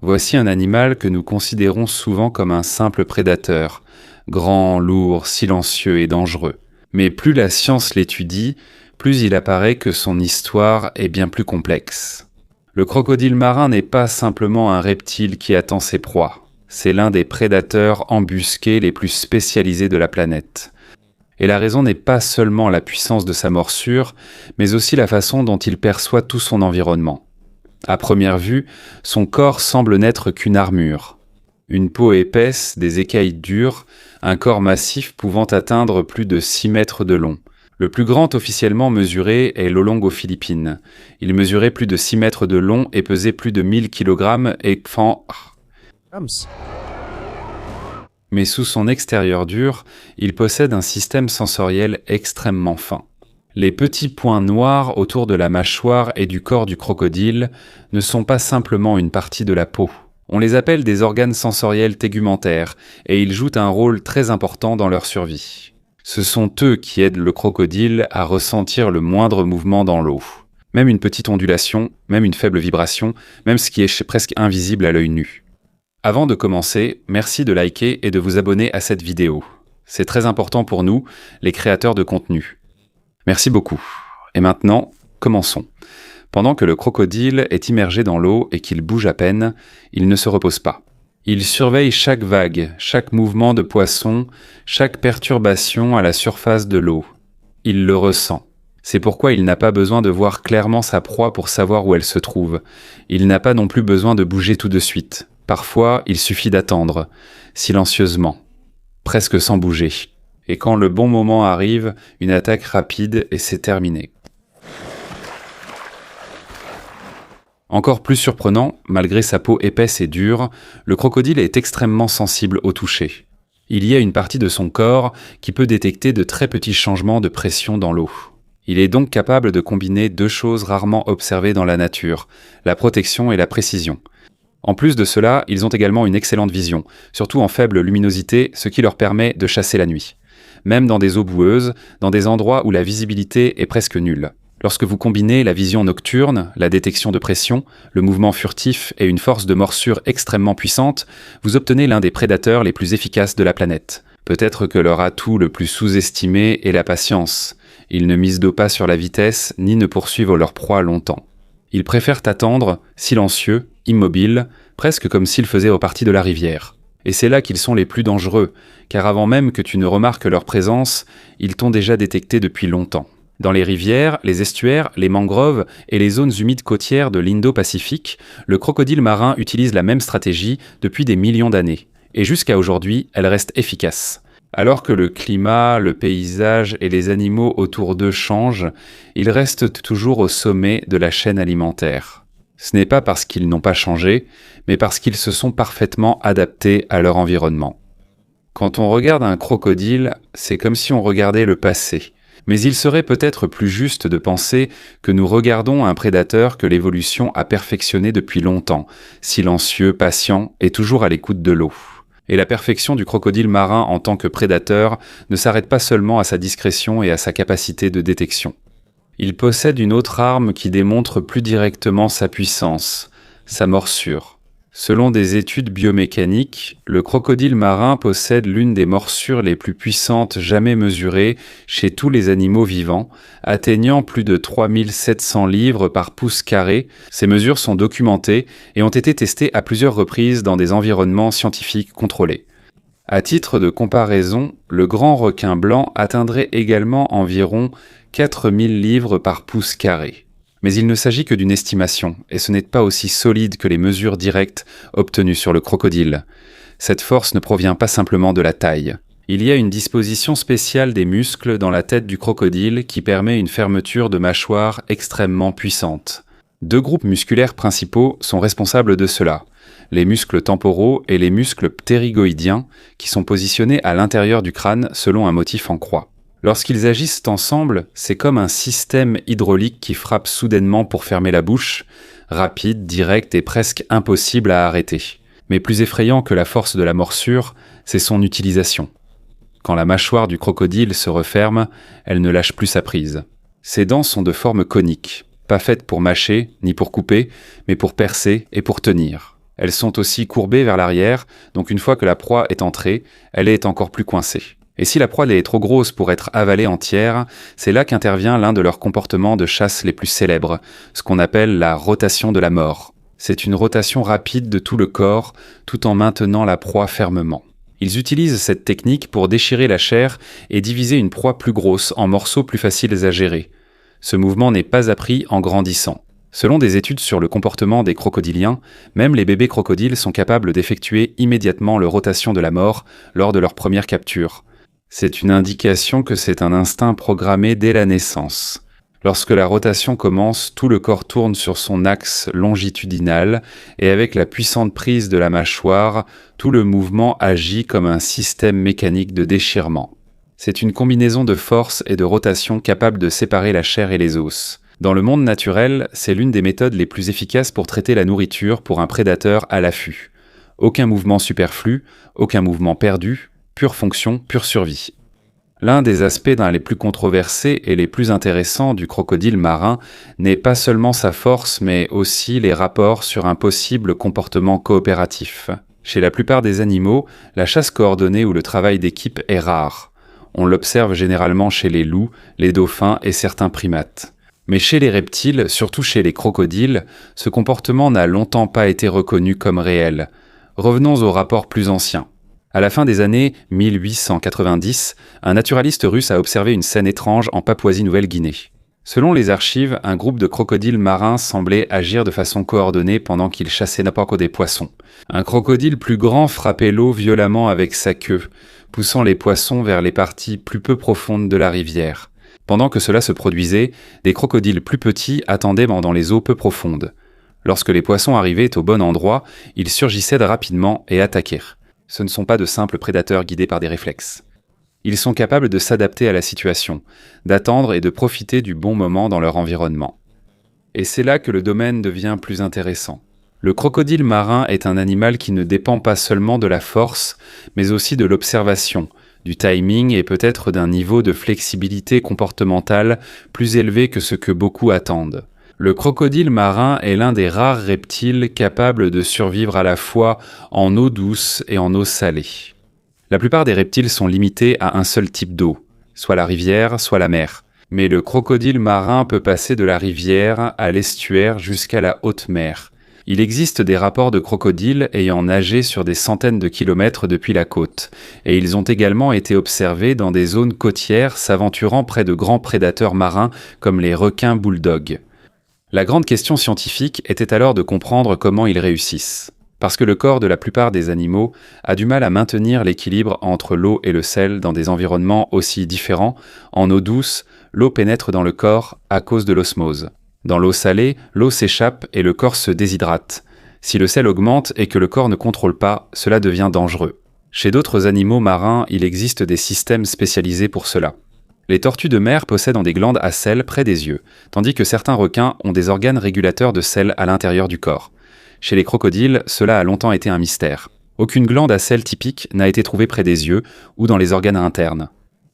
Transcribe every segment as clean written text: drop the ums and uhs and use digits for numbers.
Voici un animal que nous considérons souvent comme un simple prédateur, grand, lourd, silencieux et dangereux. Mais plus la science l'étudie, plus il apparaît que son histoire est bien plus complexe. Le crocodile marin n'est pas simplement un reptile qui attend ses proies. C'est l'un des prédateurs embusqués les plus spécialisés de la planète. Et la raison n'est pas seulement la puissance de sa morsure, mais aussi la façon dont il perçoit tout son environnement. À première vue, son corps semble n'être qu'une armure. Une peau épaisse, des écailles dures, un corps massif pouvant atteindre plus de 6 mètres de long. Le plus grand officiellement mesuré est l'olong aux Philippines. Il mesurait plus de 6 mètres de long et pesait plus de 1000 kg et Mais sous son extérieur dur, il possède un système sensoriel extrêmement fin. Les petits points noirs autour de la mâchoire et du corps du crocodile ne sont pas simplement une partie de la peau. On les appelle des organes sensoriels tégumentaires et ils jouent un rôle très important dans leur survie. Ce sont eux qui aident le crocodile à ressentir le moindre mouvement dans l'eau. Même une petite ondulation, même une faible vibration, même ce qui est presque invisible à l'œil nu. Avant de commencer, merci de liker et de vous abonner à cette vidéo. C'est très important pour nous, les créateurs de contenu. Merci beaucoup. Et maintenant, commençons. Pendant que le crocodile est immergé dans l'eau et qu'il bouge à peine, il ne se repose pas. Il surveille chaque vague, chaque mouvement de poisson, chaque perturbation à la surface de l'eau. Il le ressent. C'est pourquoi il n'a pas besoin de voir clairement sa proie pour savoir où elle se trouve. Il n'a pas non plus besoin de bouger tout de suite. Parfois, il suffit d'attendre, silencieusement, presque sans bouger. Et quand le bon moment arrive, une attaque rapide et c'est terminé. Encore plus surprenant, malgré sa peau épaisse et dure, le crocodile est extrêmement sensible au toucher. Il y a une partie de son corps qui peut détecter de très petits changements de pression dans l'eau. Il est donc capable de combiner deux choses rarement observées dans la nature, la protection et la précision. En plus de cela, ils ont également une excellente vision, surtout en faible luminosité, ce qui leur permet de chasser la nuit. Même dans des eaux boueuses, dans des endroits où la visibilité est presque nulle. Lorsque vous combinez la vision nocturne, la détection de pression, le mouvement furtif et une force de morsure extrêmement puissante, vous obtenez l'un des prédateurs les plus efficaces de la planète. Peut-être que leur atout le plus sous-estimé est la patience. Ils ne misent pas sur la vitesse, ni ne poursuivent leur proie longtemps. Ils préfèrent attendre, silencieux, immobiles, presque comme s'ils faisaient partie de la rivière. Et c'est là qu'ils sont les plus dangereux, car avant même que tu ne remarques leur présence, ils t'ont déjà détecté depuis longtemps. Dans les rivières, les estuaires, les mangroves et les zones humides côtières de l'Indo-Pacifique, le crocodile marin utilise la même stratégie depuis des millions d'années. Et jusqu'à aujourd'hui, elle reste efficace. Alors que le climat, le paysage et les animaux autour d'eux changent, ils restent toujours au sommet de la chaîne alimentaire. Ce n'est pas parce qu'ils n'ont pas changé, mais parce qu'ils se sont parfaitement adaptés à leur environnement. Quand on regarde un crocodile, c'est comme si on regardait le passé. Mais il serait peut-être plus juste de penser que nous regardons un prédateur que l'évolution a perfectionné depuis longtemps, silencieux, patient et toujours à l'écoute de l'eau. Et la perfection du crocodile marin en tant que prédateur ne s'arrête pas seulement à sa discrétion et à sa capacité de détection. Il possède une autre arme qui démontre plus directement sa puissance, sa morsure. Selon des études biomécaniques, le crocodile marin possède l'une des morsures les plus puissantes jamais mesurées chez tous les animaux vivants, atteignant plus de 3700 livres par pouce carré. Ces mesures sont documentées et ont été testées à plusieurs reprises dans des environnements scientifiques contrôlés. À titre de comparaison, le grand requin blanc atteindrait également environ 4000 livres par pouce carré. Mais il ne s'agit que d'une estimation, et ce n'est pas aussi solide que les mesures directes obtenues sur le crocodile. Cette force ne provient pas simplement de la taille. Il y a une disposition spéciale des muscles dans la tête du crocodile qui permet une fermeture de mâchoire extrêmement puissante. Deux groupes musculaires principaux sont responsables de cela, les muscles temporaux et les muscles ptérygoïdiens, qui sont positionnés à l'intérieur du crâne selon un motif en croix. Lorsqu'ils agissent ensemble, c'est comme un système hydraulique qui frappe soudainement pour fermer la bouche, rapide, direct et presque impossible à arrêter. Mais plus effrayant que la force de la morsure, c'est son utilisation. Quand la mâchoire du crocodile se referme, elle ne lâche plus sa prise. Ses dents sont de forme conique, pas faites pour mâcher ni pour couper, mais pour percer et pour tenir. Elles sont aussi courbées vers l'arrière, donc une fois que la proie est entrée, elle est encore plus coincée. Et si la proie est trop grosse pour être avalée entière, c'est là qu'intervient l'un de leurs comportements de chasse les plus célèbres, ce qu'on appelle la rotation de la mort. C'est une rotation rapide de tout le corps, tout en maintenant la proie fermement. Ils utilisent cette technique pour déchirer la chair et diviser une proie plus grosse en morceaux plus faciles à gérer. Ce mouvement n'est pas appris en grandissant. Selon des études sur le comportement des crocodiliens, même les bébés crocodiles sont capables d'effectuer immédiatement leur rotation de la mort lors de leur première capture. C'est une indication que c'est un instinct programmé dès la naissance. Lorsque la rotation commence, tout le corps tourne sur son axe longitudinal et avec la puissante prise de la mâchoire, tout le mouvement agit comme un système mécanique de déchirement. C'est une combinaison de force et de rotation capable de séparer la chair et les os. Dans le monde naturel, c'est l'une des méthodes les plus efficaces pour traiter la nourriture pour un prédateur à l'affût. Aucun mouvement superflu, aucun mouvement perdu, pure fonction, pure survie. L'un des aspects les plus controversés et les plus intéressants du crocodile marin n'est pas seulement sa force, mais aussi les rapports sur un possible comportement coopératif. Chez la plupart des animaux, la chasse coordonnée ou le travail d'équipe est rare. On l'observe généralement chez les loups, les dauphins et certains primates. Mais chez les reptiles, surtout chez les crocodiles, ce comportement n'a longtemps pas été reconnu comme réel. Revenons aux rapports plus anciens. À la fin des années 1890, un naturaliste russe a observé une scène étrange en Papouasie-Nouvelle-Guinée. Selon les archives, un groupe de crocodiles marins semblait agir de façon coordonnée pendant qu'ils chassaient n'importe quoi des poissons. Un crocodile plus grand frappait l'eau violemment avec sa queue, poussant les poissons vers les parties plus peu profondes de la rivière. Pendant que cela se produisait, des crocodiles plus petits attendaient dans les eaux peu profondes. Lorsque les poissons arrivaient au bon endroit, ils surgissaient rapidement et attaquèrent. Ce ne sont pas de simples prédateurs guidés par des réflexes. Ils sont capables de s'adapter à la situation, d'attendre et de profiter du bon moment dans leur environnement. Et c'est là que le domaine devient plus intéressant. Le crocodile marin est un animal qui ne dépend pas seulement de la force, mais aussi de l'observation, du timing et peut-être d'un niveau de flexibilité comportementale plus élevé que ce que beaucoup attendent. Le crocodile marin est l'un des rares reptiles capables de survivre à la fois en eau douce et en eau salée. La plupart des reptiles sont limités à un seul type d'eau, soit la rivière, soit la mer. Mais le crocodile marin peut passer de la rivière à l'estuaire jusqu'à la haute mer. Il existe des rapports de crocodiles ayant nagé sur des centaines de kilomètres depuis la côte, et ils ont également été observés dans des zones côtières s'aventurant près de grands prédateurs marins comme les requins bulldogs. La grande question scientifique était alors de comprendre comment ils réussissent. Parce que le corps de la plupart des animaux a du mal à maintenir l'équilibre entre l'eau et le sel dans des environnements aussi différents. En eau douce, l'eau pénètre dans le corps à cause de l'osmose. Dans l'eau salée, l'eau s'échappe et le corps se déshydrate. Si le sel augmente et que le corps ne contrôle pas, cela devient dangereux. Chez d'autres animaux marins, il existe des systèmes spécialisés pour cela. Les tortues de mer possèdent des glandes à sel près des yeux, tandis que certains requins ont des organes régulateurs de sel à l'intérieur du corps. Chez les crocodiles, cela a longtemps été un mystère. Aucune glande à sel typique n'a été trouvée près des yeux ou dans les organes internes.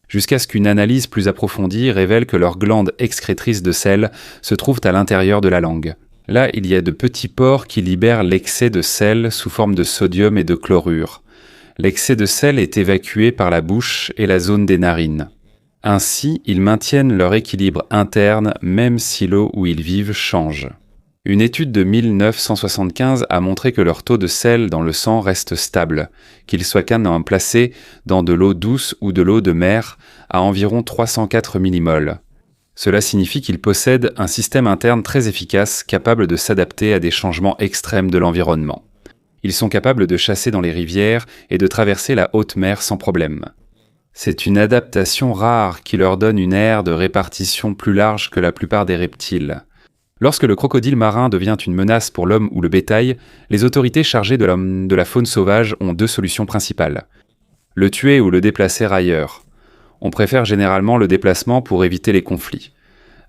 Jusqu'à ce qu'une analyse plus approfondie révèle que leurs glandes excrétrices de sel se trouvent à l'intérieur de la langue. Là, il y a de petits pores qui libèrent l'excès de sel sous forme de sodium et de chlorure. L'excès de sel est évacué par la bouche et la zone des narines. Ainsi, ils maintiennent leur équilibre interne même si l'eau où ils vivent change. Une étude de 1975 a montré que leur taux de sel dans le sang reste stable, qu'il soit placé dans de l'eau douce ou de l'eau de mer à environ 304 millimoles. Cela signifie qu'ils possèdent un système interne très efficace capable de s'adapter à des changements extrêmes de l'environnement. Ils sont capables de chasser dans les rivières et de traverser la haute mer sans problème. C'est une adaptation rare qui leur donne une aire de répartition plus large que la plupart des reptiles. Lorsque le crocodile marin devient une menace pour l'homme ou le bétail, les autorités chargées de la faune sauvage ont deux solutions principales. Le tuer ou le déplacer ailleurs. On préfère généralement le déplacement pour éviter les conflits.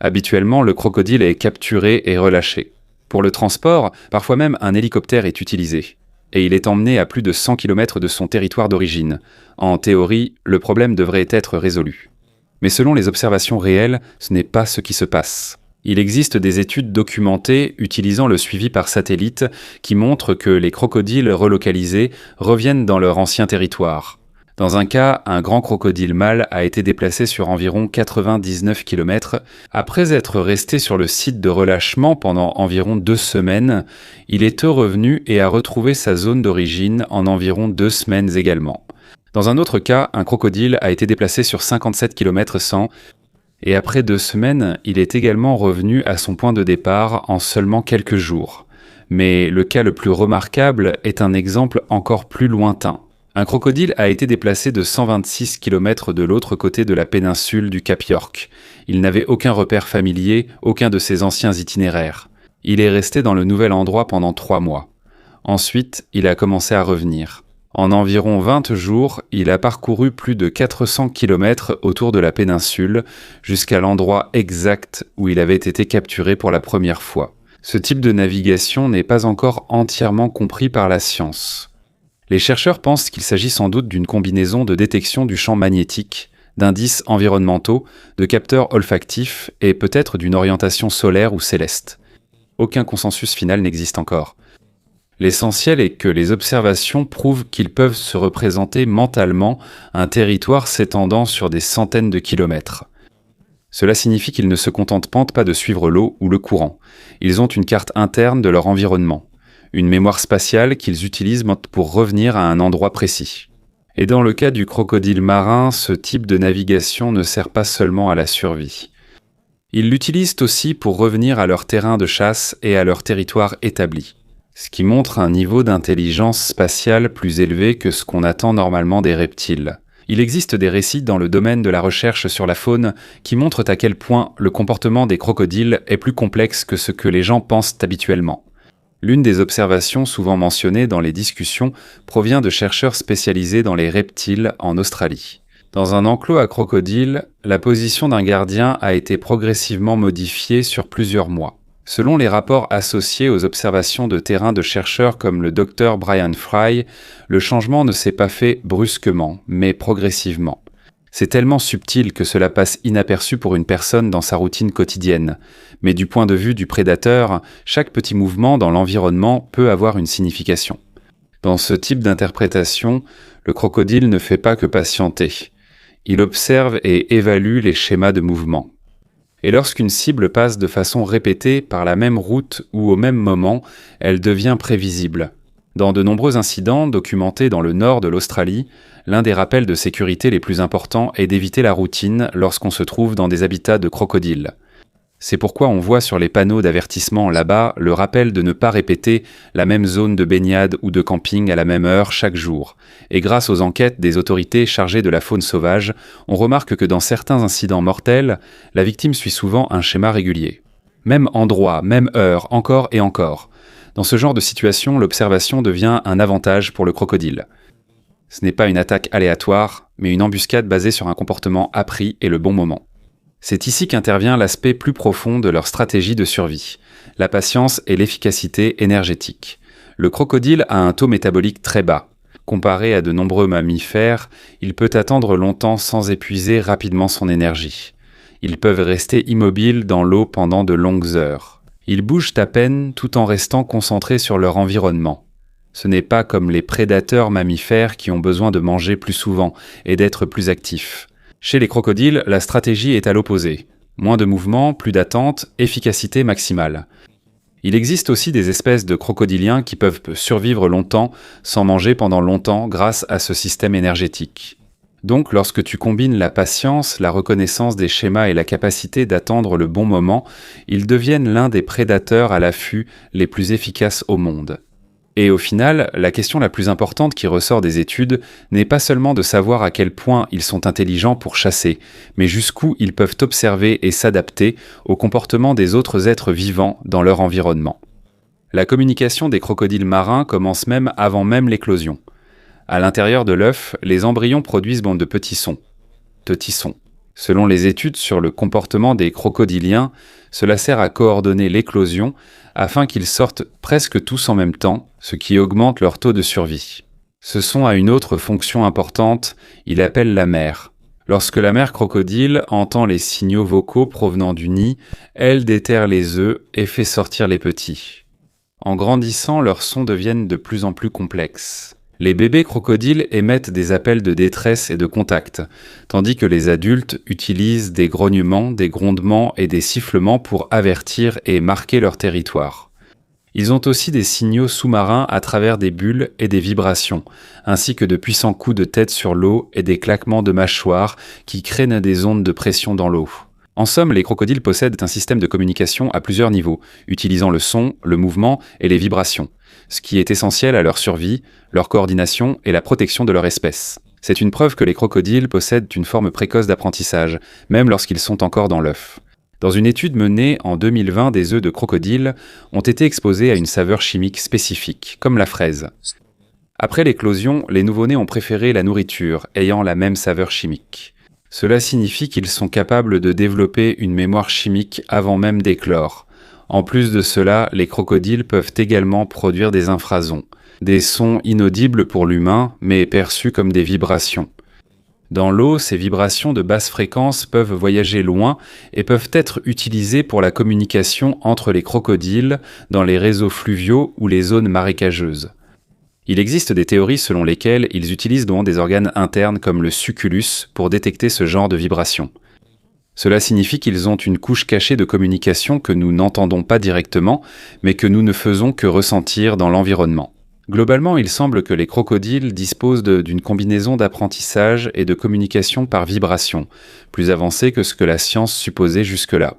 Habituellement, le crocodile est capturé et relâché. Pour le transport, parfois même un hélicoptère est utilisé. Et il est emmené à plus de 100 km de son territoire d'origine. En théorie, le problème devrait être résolu. Mais selon les observations réelles, ce n'est pas ce qui se passe. Il existe des études documentées utilisant le suivi par satellite qui montrent que les crocodiles relocalisés reviennent dans leur ancien territoire. Dans un cas, un grand crocodile mâle a été déplacé sur environ 99 km. Après être resté sur le site de relâchement pendant environ 2 semaines, il est revenu et a retrouvé sa zone d'origine en environ 2 semaines également. Dans un autre cas, un crocodile a été déplacé sur 57 km et après 2 semaines, il est également revenu à son point de départ en seulement quelques jours. Mais le cas le plus remarquable est un exemple encore plus lointain. Un crocodile a été déplacé de 126 km de l'autre côté de la péninsule du Cap York. Il n'avait aucun repère familier, aucun de ses anciens itinéraires. Il est resté dans le nouvel endroit pendant 3 mois. Ensuite, il a commencé à revenir. En environ 20 jours, il a parcouru plus de 400 km autour de la péninsule, jusqu'à l'endroit exact où il avait été capturé pour la première fois. Ce type de navigation n'est pas encore entièrement compris par la science. Les chercheurs pensent qu'il s'agit sans doute d'une combinaison de détection du champ magnétique, d'indices environnementaux, de capteurs olfactifs et peut-être d'une orientation solaire ou céleste. Aucun consensus final n'existe encore. L'essentiel est que les observations prouvent qu'ils peuvent se représenter mentalement un territoire s'étendant sur des centaines de kilomètres. Cela signifie qu'ils ne se contentent pas de suivre l'eau ou le courant. Ils ont une carte interne de leur environnement, une mémoire spatiale qu'ils utilisent pour revenir à un endroit précis. Et dans le cas du crocodile marin, ce type de navigation ne sert pas seulement à la survie. Ils l'utilisent aussi pour revenir à leur terrain de chasse et à leur territoire établi, ce qui montre un niveau d'intelligence spatiale plus élevé que ce qu'on attend normalement des reptiles. Il existe des récits dans le domaine de la recherche sur la faune qui montrent à quel point le comportement des crocodiles est plus complexe que ce que les gens pensent habituellement. L'une des observations souvent mentionnées dans les discussions provient de chercheurs spécialisés dans les reptiles en Australie. Dans un enclos à crocodiles, la position d'un gardien a été progressivement modifiée sur plusieurs mois. Selon les rapports associés aux observations de terrain de chercheurs comme le Dr Brian Fry, le changement ne s'est pas fait brusquement, mais progressivement. C'est tellement subtil que cela passe inaperçu pour une personne dans sa routine quotidienne. Mais du point de vue du prédateur, chaque petit mouvement dans l'environnement peut avoir une signification. Dans ce type d'interprétation, le crocodile ne fait pas que patienter. Il observe et évalue les schémas de mouvement. Et lorsqu'une cible passe de façon répétée par la même route ou au même moment, elle devient prévisible. Dans de nombreux incidents documentés dans le nord de l'Australie, l'un des rappels de sécurité les plus importants est d'éviter la routine lorsqu'on se trouve dans des habitats de crocodiles. C'est pourquoi on voit sur les panneaux d'avertissement là-bas le rappel de ne pas répéter la même zone de baignade ou de camping à la même heure chaque jour. Et grâce aux enquêtes des autorités chargées de la faune sauvage, on remarque que dans certains incidents mortels, la victime suit souvent un schéma régulier. Même endroit, même heure, encore et encore. Dans ce genre de situation, l'observation devient un avantage pour le crocodile. Ce n'est pas une attaque aléatoire, mais une embuscade basée sur un comportement appris et le bon moment. C'est ici qu'intervient l'aspect plus profond de leur stratégie de survie, la patience et l'efficacité énergétique. Le crocodile a un taux métabolique très bas. Comparé à de nombreux mammifères, il peut attendre longtemps sans épuiser rapidement son énergie. Ils peuvent rester immobiles dans l'eau pendant de longues heures. Ils bougent à peine tout en restant concentrés sur leur environnement. Ce n'est pas comme les prédateurs mammifères qui ont besoin de manger plus souvent et d'être plus actifs. Chez les crocodiles, la stratégie est à l'opposé. Moins de mouvement, plus d'attente, efficacité maximale. Il existe aussi des espèces de crocodiliens qui peuvent survivre longtemps sans manger pendant longtemps grâce à ce système énergétique. Donc, lorsque tu combines la patience, la reconnaissance des schémas et la capacité d'attendre le bon moment, ils deviennent l'un des prédateurs à l'affût les plus efficaces au monde. Et au final, la question la plus importante qui ressort des études n'est pas seulement de savoir à quel point ils sont intelligents pour chasser, mais jusqu'où ils peuvent observer et s'adapter au comportement des autres êtres vivants dans leur environnement. La communication des crocodiles marins commence même avant même l'éclosion. À l'intérieur de l'œuf, les embryons produisent de petits sons. Petits-sons. Selon les études sur le comportement des crocodiliens, cela sert à coordonner l'éclosion afin qu'ils sortent presque tous en même temps, ce qui augmente leur taux de survie. Ce son a une autre fonction importante, il appelle la mère. Lorsque la mère crocodile entend les signaux vocaux provenant du nid, elle déterre les œufs et fait sortir les petits. En grandissant, leurs sons deviennent de plus en plus complexes. Les bébés crocodiles émettent des appels de détresse et de contact, tandis que les adultes utilisent des grognements, des grondements et des sifflements pour avertir et marquer leur territoire. Ils ont aussi des signaux sous-marins à travers des bulles et des vibrations, ainsi que de puissants coups de tête sur l'eau et des claquements de mâchoires qui créent des ondes de pression dans l'eau. En somme, les crocodiles possèdent un système de communication à plusieurs niveaux, utilisant le son, le mouvement et les vibrations, ce qui est essentiel à leur survie, leur coordination et la protection de leur espèce. C'est une preuve que les crocodiles possèdent une forme précoce d'apprentissage, même lorsqu'ils sont encore dans l'œuf. Dans une étude menée en 2020, des œufs de crocodile ont été exposés à une saveur chimique spécifique, comme la fraise. Après l'éclosion, les nouveau-nés ont préféré la nourriture ayant la même saveur chimique. Cela signifie qu'ils sont capables de développer une mémoire chimique avant même d'éclore. En plus de cela, les crocodiles peuvent également produire des infrasons, des sons inaudibles pour l'humain, mais perçus comme des vibrations. Dans l'eau, ces vibrations de basse fréquence peuvent voyager loin et peuvent être utilisées pour la communication entre les crocodiles dans les réseaux fluviaux ou les zones marécageuses. Il existe des théories selon lesquelles ils utilisent donc des organes internes comme le succulus pour détecter ce genre de vibrations. Cela signifie qu'ils ont une couche cachée de communication que nous n'entendons pas directement, mais que nous ne faisons que ressentir dans l'environnement. Globalement, il semble que les crocodiles disposent d'une combinaison d'apprentissage et de communication par vibration, plus avancée que ce que la science supposait jusque-là.